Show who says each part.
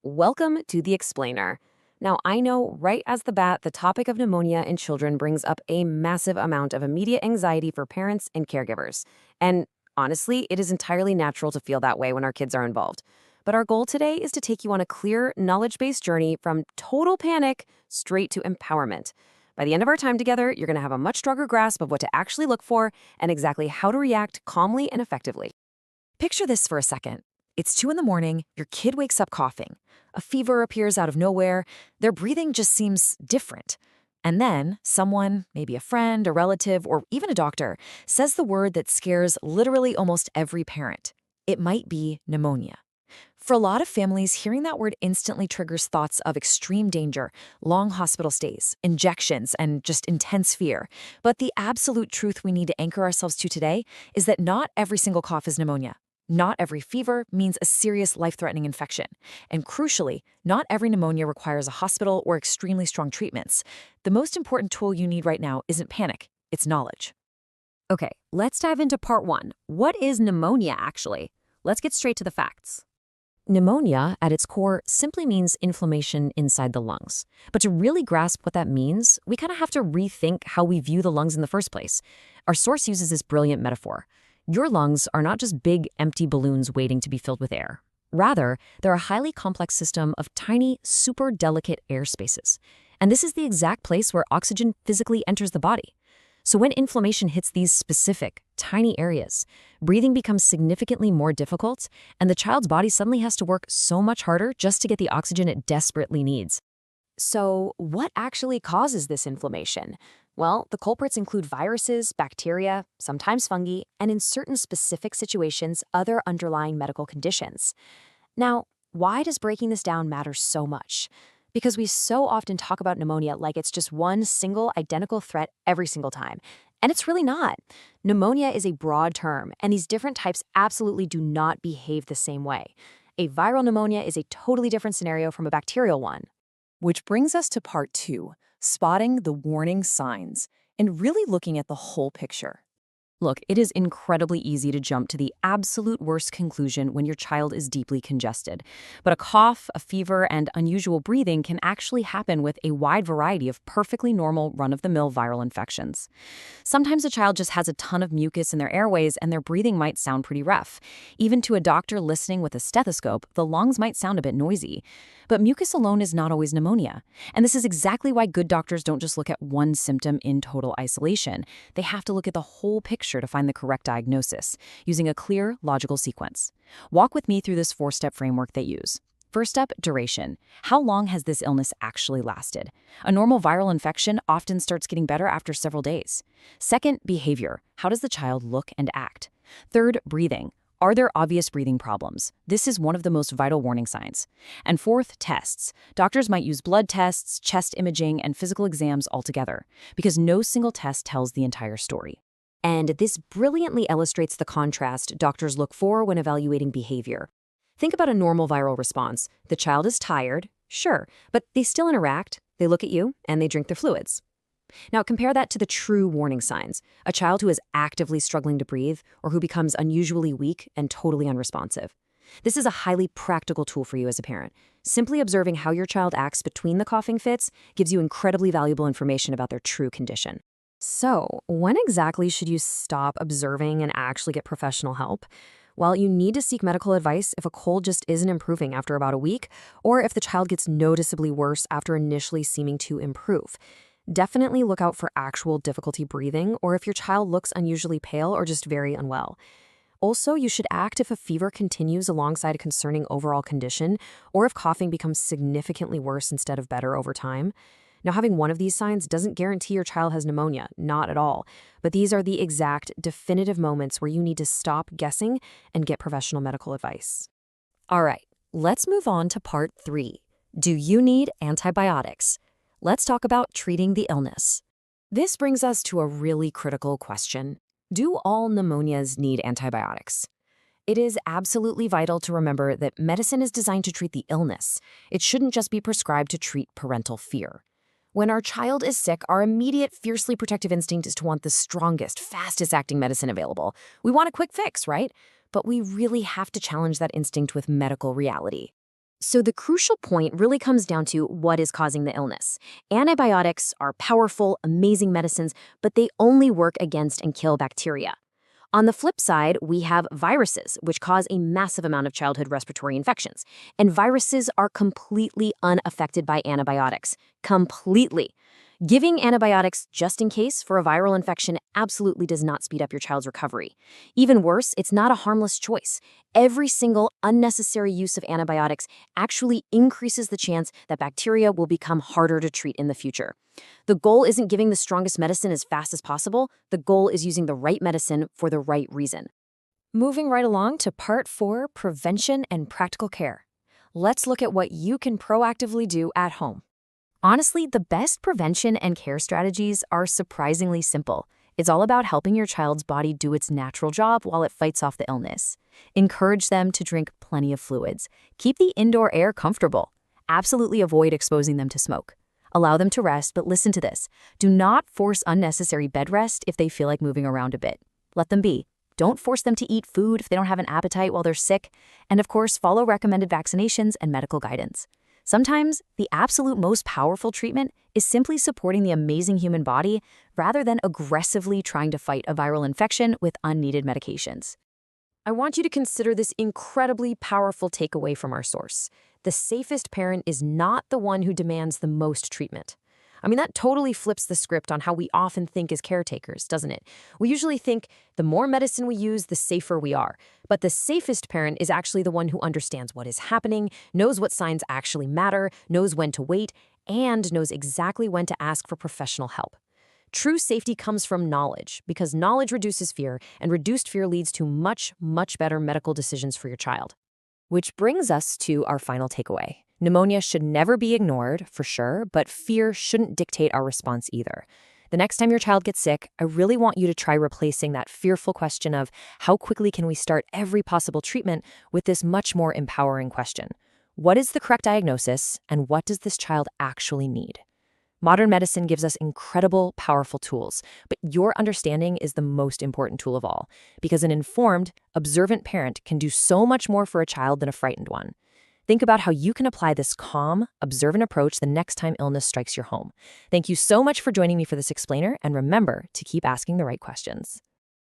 Speaker 1: Welcome to The Explainer. Now, I know right as the bat, the topic of pneumonia in children brings up a massive amount of immediate anxiety for parents and caregivers. And honestly, it is entirely natural to feel that way when our kids are involved. But our goal today is to take you on a clear, knowledge-based journey from total panic straight to empowerment. By the end of our time together, you're going to have a much stronger grasp of what to actually look for and exactly how to react calmly and effectively.
Speaker 2: Picture this for a second. It's 2 in the morning, your kid wakes up coughing. A fever appears out of nowhere, their breathing just seems different. And then someone, maybe a friend, a relative, or even a doctor, says the word that scares literally almost every parent. It might be pneumonia. For a lot of families, hearing that word instantly triggers thoughts of extreme danger, long hospital stays, injections, and just intense fear. But the absolute truth we need to anchor ourselves to today is that not every single cough is pneumonia. Not every fever means a serious life-threatening infection. And crucially, not every pneumonia requires a hospital or extremely strong treatments. The most important tool you need right now isn't panic, it's knowledge.
Speaker 1: Okay, let's dive into part one. What is pneumonia actually? Let's get straight to the facts. Pneumonia, at its core, simply means inflammation inside the lungs. But to really grasp what that means, we kind of have to rethink how we view the lungs in the first place. Our source uses this brilliant metaphor. Your lungs are not just big, empty balloons waiting to be filled with air. Rather, they're a highly complex system of tiny, super delicate air spaces. And this is the exact place where oxygen physically enters the body. So when inflammation hits these specific, tiny areas, breathing becomes significantly more difficult, and the child's body suddenly has to work so much harder just to get the oxygen it desperately needs. So, what actually causes this inflammation? Well, the culprits include viruses, bacteria, sometimes fungi, and in certain specific situations, other underlying medical conditions. Now, why does breaking this down matter so much? Because we so often talk about pneumonia like it's just one single identical threat every single time. And it's really not. Pneumonia is a broad term, and these different types absolutely do not behave the same way. A viral pneumonia is a totally different scenario from a bacterial one.
Speaker 2: Which brings us to part 2, spotting the warning signs and really looking at the whole picture.
Speaker 1: Look, it is incredibly easy to jump to the absolute worst conclusion when your child is deeply congested. But a cough, a fever, and unusual breathing can actually happen with a wide variety of perfectly normal run-of-the-mill viral infections. Sometimes a child just has a ton of mucus in their airways and their breathing might sound pretty rough. Even to a doctor listening with a stethoscope, the lungs might sound a bit noisy. But mucus alone is not always pneumonia. And this is exactly why good doctors don't just look at one symptom in total isolation. They have to look at the whole picture to find the correct diagnosis, using a clear, logical sequence. Walk with me through this 4-step framework they use. First up, duration. How long has this illness actually lasted? A normal viral infection often starts getting better after several days. Second, behavior. How does the child look and act? Third, breathing. Are there obvious breathing problems? This is one of the most vital warning signs. And fourth, tests. Doctors might use blood tests, chest imaging, and physical exams altogether, because no single test tells the entire story. And this brilliantly illustrates the contrast doctors look for when evaluating behavior. Think about a normal viral response. The child is tired, sure, but they still interact, they look at you, and they drink their fluids. Now compare that to the true warning signs, a child who is actively struggling to breathe or who becomes unusually weak and totally unresponsive. This is a highly practical tool for you as a parent. Simply observing how your child acts between the coughing fits gives you incredibly valuable information about their true condition. So, when exactly should you stop observing and actually get professional help? Well, you need to seek medical advice if a cold just isn't improving after about a week, or if the child gets noticeably worse after initially seeming to improve. Definitely look out for actual difficulty breathing, or if your child looks unusually pale or just very unwell. Also, you should act if a fever continues alongside a concerning overall condition, or if coughing becomes significantly worse instead of better over time. Now, having one of these signs doesn't guarantee your child has pneumonia, not at all. But these are the exact, definitive moments where you need to stop guessing and get professional medical advice. All right, let's move on to part 3. Do you need antibiotics? Let's talk about treating the illness. This brings us to a really critical question. Do all pneumonias need antibiotics? It is absolutely vital to remember that medicine is designed to treat the illness. It shouldn't just be prescribed to treat parental fear. When our child is sick, our immediate, fiercely protective instinct is to want the strongest, fastest-acting medicine available. We want a quick fix, right? But we really have to challenge that instinct with medical reality.
Speaker 2: So the crucial point really comes down to what is causing the illness. Antibiotics are powerful, amazing medicines, but they only work against and kill bacteria. On the flip side, we have viruses, which cause a massive amount of childhood respiratory infections. And viruses are completely unaffected by antibiotics. Completely. Giving antibiotics just in case for a viral infection absolutely does not speed up your child's recovery. Even worse, it's not a harmless choice. Every single unnecessary use of antibiotics actually increases the chance that bacteria will become harder to treat in the future. The goal isn't giving the strongest medicine as fast as possible. The goal is using the right medicine for the right reason.
Speaker 1: Moving right along to Part 4, Prevention and Practical Care. Let's look at what you can proactively do at home. Honestly, the best prevention and care strategies are surprisingly simple. It's all about helping your child's body do its natural job while it fights off the illness. Encourage them to drink plenty of fluids. Keep the indoor air comfortable. Absolutely avoid exposing them to smoke. Allow them to rest, but listen to this. Do not force unnecessary bed rest if they feel like moving around a bit. Let them be. Don't force them to eat food if they don't have an appetite while they're sick. And of course, follow recommended vaccinations and medical guidance. Sometimes, the absolute most powerful treatment is simply supporting the amazing human body rather than aggressively trying to fight a viral infection with unneeded medications. I want you to consider this incredibly powerful takeaway from our source. The safest parent is not the one who demands the most treatment. That totally flips the script on how we often think as caretakers, doesn't it? We usually think the more medicine we use, the safer we are. But the safest parent is actually the one who understands what is happening, knows what signs actually matter, knows when to wait, and knows exactly when to ask for professional help. True safety comes from knowledge, because knowledge reduces fear, and reduced fear leads to much, much better medical decisions for your child. Which brings us to our final takeaway. Pneumonia should never be ignored, for sure, but fear shouldn't dictate our response either. The next time your child gets sick, I really want you to try replacing that fearful question of how quickly can we start every possible treatment with this much more empowering question. What is the correct diagnosis, and what does this child actually need? Modern medicine gives us incredible, powerful tools, but your understanding is the most important tool of all, because an informed, observant parent can do so much more for a child than a frightened one. Think about how you can apply this calm, observant approach the next time illness strikes your home. Thank you so much for joining me for this explainer, and remember to keep asking the right questions.